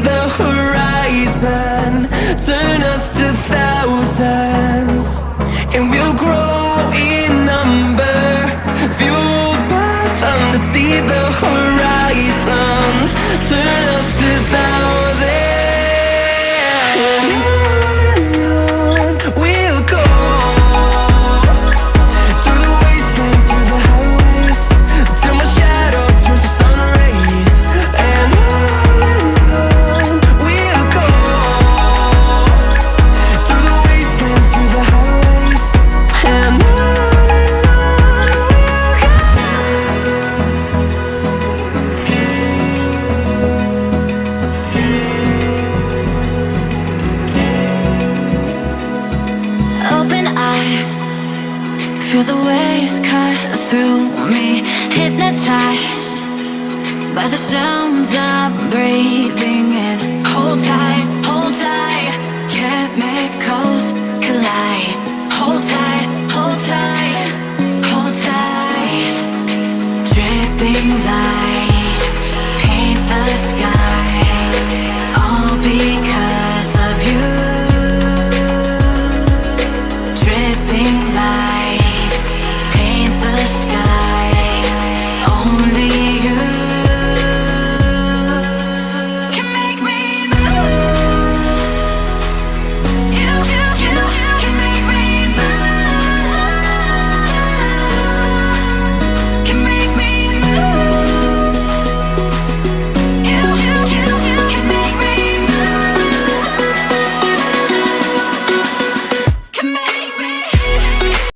the horizon, turn us to thousands, and we'll grow in number, fueled by them to see the horizon, turn us to thousands. And on we'll go, through the wastelands, through the highways, till my shadow turns to sun rays. And on we'll go, through the wastelands, through the highways, and on Open eye, feel the waves cut through me, hypnotized by the sounds I'm breathing in. Hold tight, chemicals collide. Hold tight, hold tight, hold tight. Dripping light.